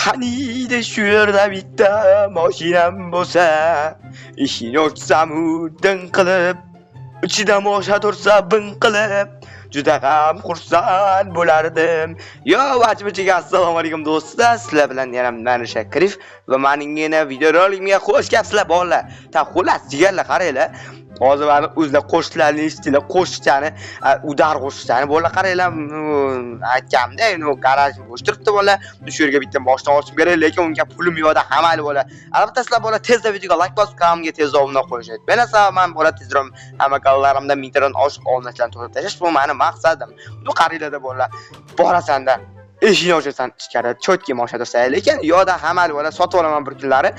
Qaniydi shu yerda bitta mashinam bo'lsa, ishini ochsam ding qilib, ichida mosha tursa bin qilib, juda ham xursand bo'lardim. Yo, vachmichiga assalomu alaykum do'stlar. Sizlar bilan yana men Shakirov va mening yana videorolikimga xush kelibsizlar bolalar. Ta xullas, jigarlar qaranglar. Hozir mana o'zlar qo'shiqlarni eshitdilar, qo'shiqchani, udar qo'shiqchani bolalar qaranglar, aytganimda, garajim bo'sh turibdi bolalar. Shu yerga bitta mashina olishim kerak, lekin unga pulim yo'qda hamali bolalar. Albatta sizlar bolalar tezda videoga like bosib, kanalimga tezda obuna qo'yishni. Men esa men bolalar tezroq hamma kanallarımda mingtadan oshiq obunachilarni to'plab tashlash bu mening maqsadim. Bu qaranglar bolalar, borasanda eshikni ochasan ichkari chotki mashina tursa, lekin yo'da hamali bolalar sotib olaman bir kunlari.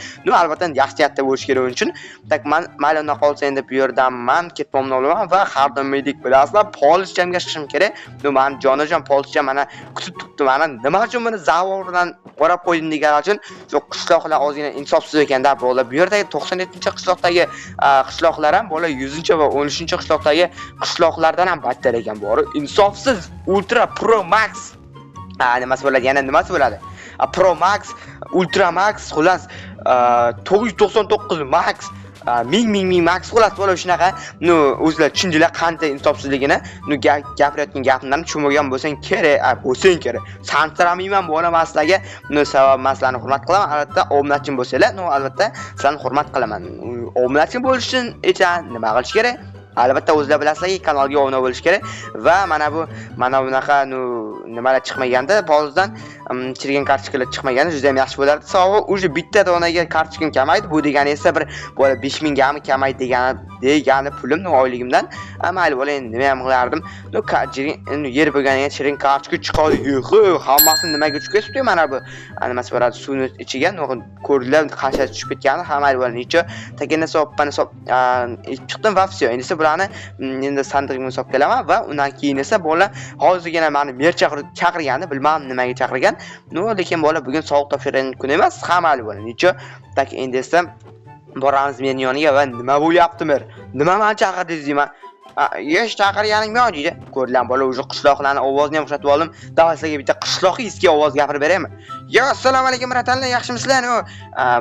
Albatta yaxshi bo'lish kerak uchun. Tak men mayli qolsa endi bu yerdan men ketmomni olaman va har doimdek bilasizlar, polishchamga chiqishim kerak. Men jonajon polishcham mana kutib turibdi. Mana nima uchun buni zavordan qorab qo'ydim degan uchun, shu qishloqlar ozgina insofsiz ekanda bolalar. Bu yerdagi 97-qishloqdagi qishloqlar ham bolalar 100 va 13-qishloqdagi qishloqlardan ham battar ekan. Bori insofsiz Ultra Pro Max nimasi bo'ladi, yana nimasi bo'ladi? Pro Max, Ultra Max, xullas 999 Max, ming Max xullas bo'la shunaqa. O'zlar tushundilar qancha insofsizligini. Gapirayotgan gapimdan tushunmagan bo'lsang kerak. Santramayman bu masalaga. Sabab maslarni hurmat qilaman. Albatta, obunachi bo'lsanglar, albatta sizlarni hurmat qilaman. Obunachi bo'lish uchun nima qilish kerak? Albatta o'zlar bilasizlar, kanalga obuna bo'lish kerak va mana bunaqa nimalar chiqmaganda, polizdan chirigan kartochkalar chiqmaganda juda ham yaxshi bo'lardi. Savobi o'sha bitta donaga kartochkam kamaydi. Bu degani esa bir bola 5000 gami kamaydi degani pulim oyligimdan. Mayli bo'la endi nima ham qilardim. Yer bo'lganiga chirin kartochka chiqadi. Hammasini nimaga tushib ketibdi mana bu. Nimasi bo'ladi, suvni ichiga ko'rdilar qancha tushib ketgani, mayli bo'la necha takana soppani chiqdim va все. Endi bularni endi sandig'imga solib kelaman va undan keyin esa bola hozirgina meni mer chaqirgandi, bilmadim nimaga chaqirgan. Lekin bola bugun sovuq topshirgan kun emas, hamali bola. Necha tak endi esa boramiz men yoniga va nima bo'lyapti mer? Nima meni chaqirdingiz deyman. Yosh chaqirganing yo'q deydi. Ko'rdilar bola o'sha qishloqlarni ovozini ham o'xshatib oldim. Davlatlarga bitta qishloqi eski ovoz gapirib beraymi? Yo, assalomu alaykum ratanlar, yaxshimisizlar?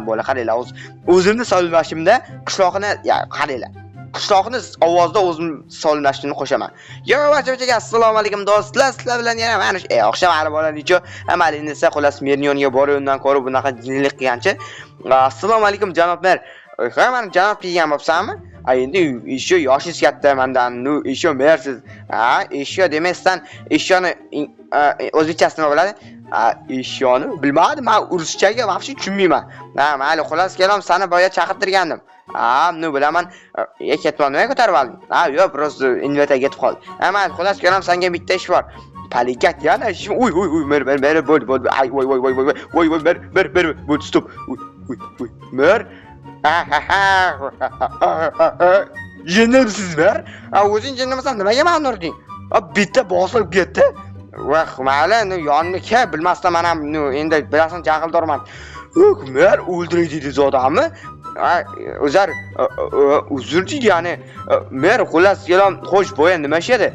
Bola qaranglar, o'zimni so'zlashimda qishloqni, qaranglar. Qishloqni ovozda o'zim so'zlashimni qo'shaman. Yo, vachaga assalomu alaykum do'stlar, sizlar bilan yana mana o'xshamali bo'lar necha. Amalini esa xullas Merniyonga borib undan ko'rib bunaqa jinlik qilgancha. Assalomu alaykum janob mer. Men janob degan bo'lsanmi? Endi ishyo yoshingiz katta mendan, ishyo mersiz. Ishyo demasdan ishyoni o'zbekchasi nima bo'ladi? Ishyoni bilmadim, men ruschaga vaqti tushunmayman. Mayli, xullas kelam seni boya chaqirtirgandim. Bilaman, ketmon nima ko'tarib olding? Yo'q, просто invitatsiya ketib qoldi. Mayli, xullas kelam senga bitta ish bor. Poligat yana ish. Uy, mer bo'ldi. Voy, mer, stop. Uy, mer. Jinnimsiz mer? O'zing jinnimisan, nimaga meni urding? Bitta bosilib ketdi. Va mayli, yonimga kel, bilmasdan men ham endi bilasan jahildorman. Mer o'ldiraydi dedi odamni. Uzr deydi, ya'ni mer xullas kelam, xo'sh bo'ya nima ish edi?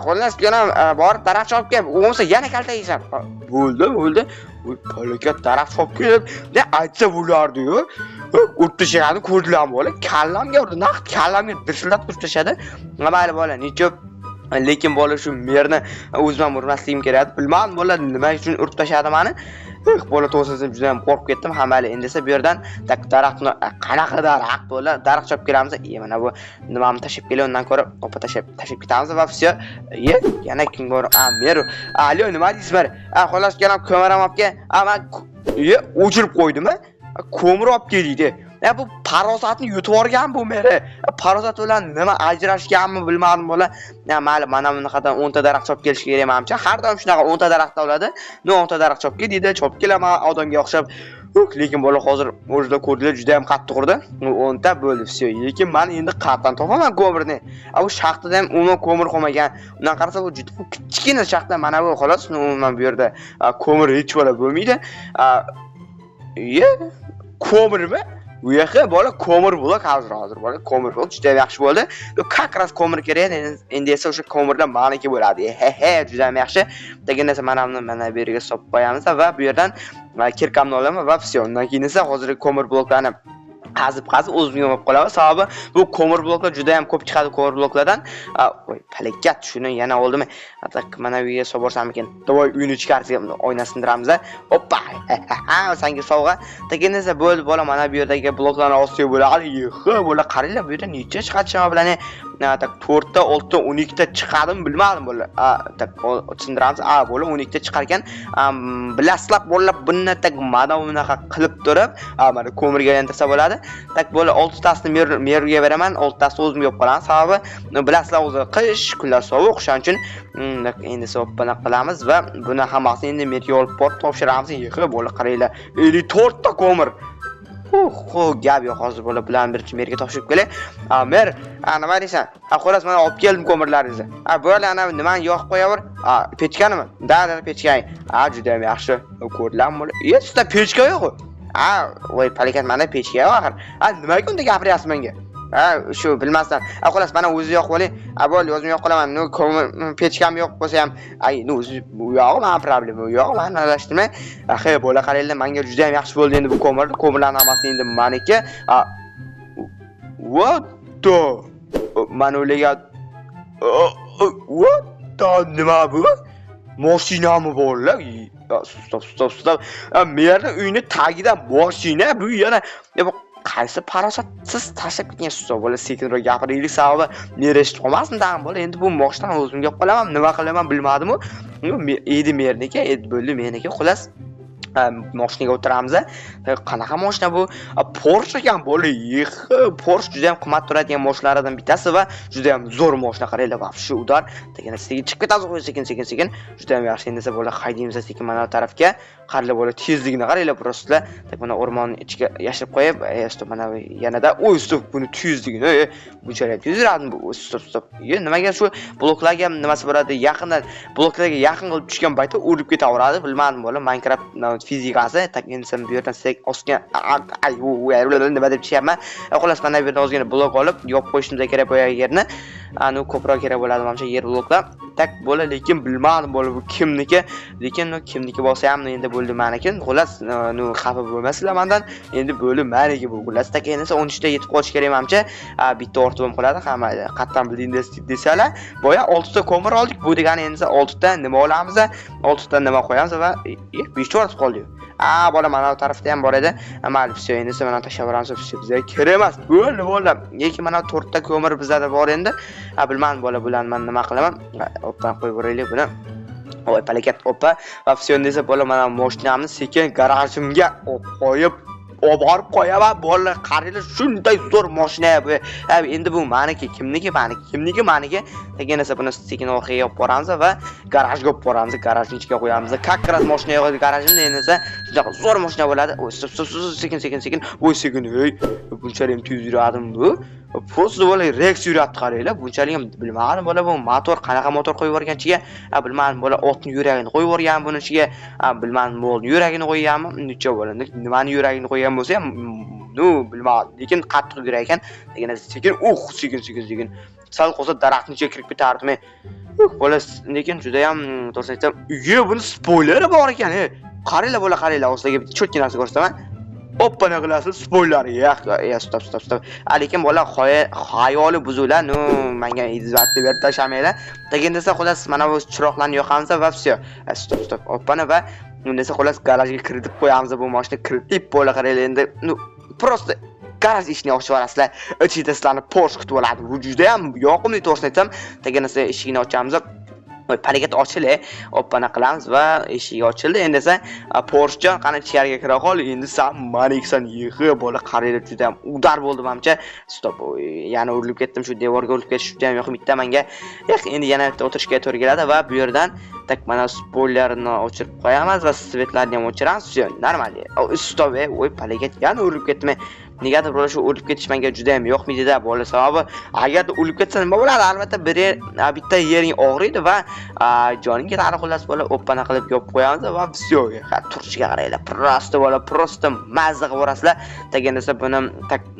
Xullas kelam borib daraxt chopib kelib, o'msa yana kalta yeysan. Bo'ldi. Poligat daraxt chopib kelib, aytsa bo'lardi-yu. O'tishani ko'rdilarmi bola? Kallamga urdi, naqd kallamga dirsilab turtishadi. Mayli bola, necha lekin bola shu merni o'zim urmasligim kerak. Bilmadim bola nima uchun urib tashadi meni. Bola to'sasam juda ham qo'rqib ketdim. Hamali endi esa bu yerdan daraxtni qanaqa daraxt bola? Daraxt chopib kelamiz. Mana bu nimani tashib kelay, undan ko'ra opa tashib ketamiz va все. Yana kim bor? Mer. Alo, nima deysiz mer? Xolos kelam ko'maram olib kel. Men o'chirib qo'ydim-a? Ko'mir olib keldi. Bu parozatni yutib yorgan bu meri. Parozat bilan nima ajrashganmi bilmadim bola. Mayli, mana bunaqadan 10 ta daraxt chopib kelish kerak menimcha. Har doim shunaqa 10 ta daraxt oladi. 10 ta daraxt chopib kel deydi, chopib kelaman odamga o'xshab. Lekin bola hozir o'zida ko'rdilar, juda ham qattiq urdi. 10 ta bo'ldi, все. Lekin men endi qayerdan topaman ko'mirni? Bu shaxtada ham umuman ko'mir qolmagan. Undan qarasa bu juda kichkina shaxta, mana bu xolos. Umuman bu yerda ko'mir hech bo'la bo'lmaydi. Ko'mirmi? Bu yoqqa bola ko'mir blok hozir bola ko'mir blok juda yaxshi bo'ldi. Как раз ko'mir kerak. Endi esa o'sha ko'mirlar meniki bo'ladi. Juda yaxshi. Degan narsa mana bu yerga solib qo'yamiz va bu yerdan kirkamni olaman va все. Undan keyin esa hozirgi ko'mir bloklarni qazib o'zimga olib qolaman. Sababi bu ko'mir bloklar juda ham ko'p chiqadi ko'mir bloklardan. Voy, palakat shuni yana oldimi? Atak mana bu yerga solib borsam ekan. Davay uyni ichkarisiga oynasini sindiramiz. Hoppa. Senga sovg'a. Degan esa bo'ldi bola mana bu yerdagi bloklarni ostiga bo'ladi. Bola qaranglar bu yerda necha chiqadi shama bilan. Tak 4 ta, 6 ta, 12 ta chiqadimi bilmadim bola. Tak tushundiramiz. Bola 12 ta chiqar ekan. Bilaslab bola bundan tak mana bunaqa qilib turib, mana ko'mirga aylantirsa bo'ladi. Tak bola 6 tasini merga beraman, 6 tasini o'zimga olib qolaman. Sababi bilaslar o'zi qish, kunlar sovuq, shuning uchun endi so'ppana qilamiz va buni hammasini endi merga olib borib topshiramiz. Bola qaranglar, 54 ta ko'mir. Gap yo'q hozir bola bilan birinchi merga topshirib kelay. Mer, nima deysan? Xo'ras mana olib keldim ko'mirlaringizni. Bola ana nimani yoqib qo'yaver? Pechkanimi? Da, pechkang. Juda ham yaxshi. Ko'rlammi bola? Sizda pechka yo'q-ku. Voy, palakat mana pechka yo'q axir. Nimaga unda gapiryapsiz menga? Shu bilmasdan. Xo'las mana o'zi yo'q bo'ling. Bo'l, o'zim yo'q qilaman. Pechkam yo'q bo'lsa ham, o'zi bu yo'q, men problema yo'q, men aralashtirmay. Bola qaranglar, menga juda ham yaxshi bo'ldi endi bu ko'mirlarning hammasi endi meniki. What the? Men o'ylagan what the nima bu? Mashinami borlar? Stop. Meni uyni tagida mashina bu yana qaysi parasotsiz tashlab ketgan so'z bo'la sekinroq gapiraylik sababi merish olmasdan bo'la endi bu mashinadan o'zimga olib qolaman nima qilaman bilmadim-ku. Edi merniki, bo'ldi meniki. Xo'las mashinaga o'tiramiz. Qanaqa mashina bu? Porsche ekan bo'la. Porsche juda ham qimmat turadigan mashinalardan bittasi va juda ham zo'r mashina qaranglar. Shu udar degan sekin chiqib ketadi, sekin. Juda ham yaxshi endi esa bo'la haydaymiz sekin mana tarafga. Qaranglar bo'la tezligini qaranglar просто. Mana o'rmon ichiga yashirib qo'yib, mana yanada stop buni tezligini bunchalik tez yuradi bu. Stop. Nimaga shu bloklarga nimasi bo'ladi? Yaqindan bloklarga yaqin qilib tushgan paytda urib ketaveradi. Bilmadim bo'la Minecraft fizikasi takinsan bu yerdan ostga nima deb deyapman. Xo'las mana bu yerdan ozgina blok olib yopib qo'yishimiz kerak bu yerni. Ko'proq kerak bo'ladi menimcha yer bloklar. Tak bo'la, lekin bilmadim bo'la bu kimniki. Lekin kimniki bo'lsa ham endi bo'ldi meniki. Xo'las, xafa bo'lmasizlar mendan. Endi bo'ldi meniki bu. Xo'las, tak endi 13 ta yetib qolish kerak menimcha. Bitta ortib ham qoladi. Hamma qattan bildingiz desalar, boya 6 ta ko'mir oldik. Bu degani endi 6 ta nima olamiz? 6 ta nima qo'yamiz va 5 ta ortib qoldi. Bola mana bu tarafda ham bor edi. Mayli, все, endi mana tashlaveramiz, bizga kerak emas. Bo'ldi, bo'ldi. Lekin mana 4 ta ko'mir bizda bor endi. Bilmadim bola bilan men nima qilaman. Opdan qo'yib o'raylik buni. Voy, palakat oppa. Va все, desa bola mana mashinamni sekin garajimga qo'yib borib qo'yaman. Bola qaranglar, shunday zo'r mashina bu. Endi bu meniki, kimniki? Meniki. Degan esa buni sekin orqaga olib boramiz va garajga olib boramiz. Garajning ichiga qo'yamiz. Как раз mashina yo'q edi garajimda, endi esa juda zo'r mashina bo'ladi. Sekin. Voy, sekin. Bunchalik tez yuradim bu. Просто bo'la Rex yuratdi qaranglar. Bunchalik ham bilmadim bo'la bu motor qanaqa motor qo'yib yuborganchiga. Bilmadim bo'la otning yuragini qo'yib yuborgan buni ichiga. Bilmadim bo'ldi. Yuragini qo'yganmi? Necha bo'ladi? Nimani yuragini qo'ygan bo'lsa ham, bilmadim. Lekin qattiq yurak ekan. Degan sekin. Sal qo'sa daraxtning ichiga kirib ketardimi? Bo'la, lekin juda ham to'g'ri aytsam, buni spoileri bor ekan. Qaranglar bo'la, o'ziga bitta cho'tki narsa ko'rsataman. Oppa naqlasi spoiler. Stop. Lekin bola xayoli buzuvlar, menga izvatsiya berib tashamanglar. Degan desa xo'las mana bu chiroqlarni yoqamiz va все. Stop. Oppani va unda esa xo'las garajga kiritib qo'yamiz. Bu mashina kiritib bo'la qaranglar endi. Просто garaj ishni ochib yuborasizlar. Ichida sizlarni Porsche kutib oladi. Bu juda ham yoqimli to'g'risini aytsam. Degan esa eshigini ochamiz. Palakat ochildi. Oppana qilamiz va eshik ochildi. Endi esa Porsche qani ichkariga kira qol. Endi sen maniksan yig'i bola qaranglar juda ham udar bo'ldi menimcha. Stop. Yana urilib ketdim shu devorga urilib ketish juda ham yoqim bitta menga. Endi yana bitta o'tirishga to'g'ri keladi va bu yerdan tak mana spoilerni o'chirib qo'yamiz va svetlarni ham o'chiramiz. Normal. Stop. Voy, palakat yana urilib ketdimi? negadir bo'la shu o'lib ketish menga juda ham yoqmaydi-da bola. Sababi agarda o'lib ketsa nima bo'ladi? Albatta bitta yering og'riydi va joning ketadi xullas bola o'ppana qilib yopib qo'yamiz va всё. Turishga qaranglar. Prosta mazza qilib o'rasizlar. Degan esa buni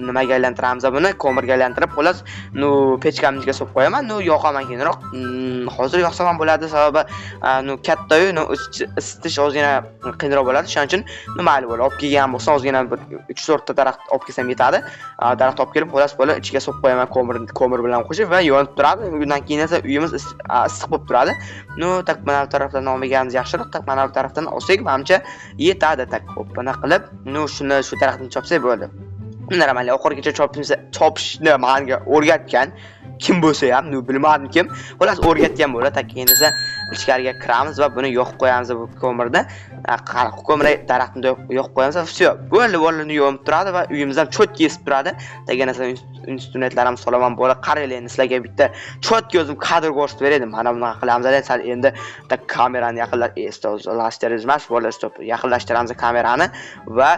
nimaga aylantiramiz buni? Ko'mirga aylantirib xullas, pechkamning ichiga solib qo'yaman. Yoqaman keyinroq. Hozir yoqsam ham bo'ladi, sababi katta-yu, isitish ozgina qiyinroq bo'ladi. Shuning uchun mayli bo'la. Olib kelgan bo'lsam ozgina bir 3-4 ta daraxt olib kelsam yetadi. Daraxt olib kelib xullas bola ichiga solib qo'yaman ko'mir bilan qo'shib va yonib turadi. Undan keyin esa uyimiz issiq bo'lib turadi. Tak mana bu tarafdan olmaganimiz yaxshiroq. Tak mana bu tarafdan olsak, menimcha yetadi. Tak o'ppana qilib, shuni shu tarafdan chopsak bo'ldi. Normalniy oxirigacha chopishni menga o'rgatgan kim bo'lsa ham, bilmadim kim. Xullas o'rgatgan bo'ladi. Tak keyin esa ichkariga kiramiz va buni yoqib qo'yamiz bu ko'mirda. Ko'mir daraxtni yoqib qo'yamiz va всё. Bo'ldi yonib turadi va uyimiz ham cho'tki esib turadi. Degan esa instrumentlarim solaman bo'la. Qaranglar, endi sizlarga bitta cho'tki o'zim kadr ko'rsatib berdim. Mana bunaqa qilamiz. Endi kamerani yaqinlashtiramiz emas, bo'la stop. Yaqinlashtiramiz kamerani va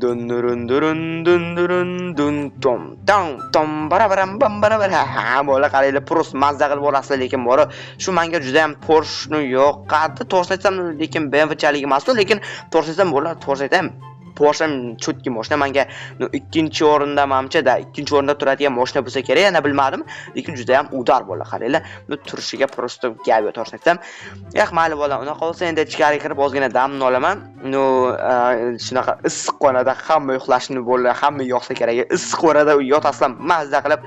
dun tom barabaram bam barabar bola qaranglar, prosta mazza qilib borasizlar, lekin bora shu menga juda ham Porsche yoqadi. To'g'risini aytsam, lekin BMW-chalik emas, lekin to'g'risini aytsam bo'lar, to'g'risini aytsam Porsche cho'tki mashina menga ikkinchi o'rinda menimcha ikkinchi o'rinda turadigan mashina bo'lsa kerak, yana bilmadim, lekin juda ham udar bo'la qaranglar. Turishiga prosta gap yo'q, to'g'risini aytsam. Mayli bo'la, unaqa bo'lsa endi ichkariga kirib ozgina damni olaman. Shunaqa issiq xonada hamma uxlashni bo'la, hamma yoqsa kerak. Issiq xonada yotasizlar mazza qilib.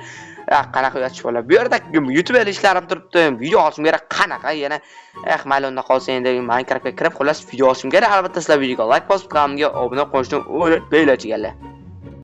Qanaqa yotish bo'la. Bu yerda YouTube ishlarim turibdi. Video olishim kerak. Qanaqa yana mayli unda qolsa endi Minecraftga kirib xullas video olishim kerak. Albatta sizlar videoga like bosib, kanalga obuna bo'lishni unutmanglar.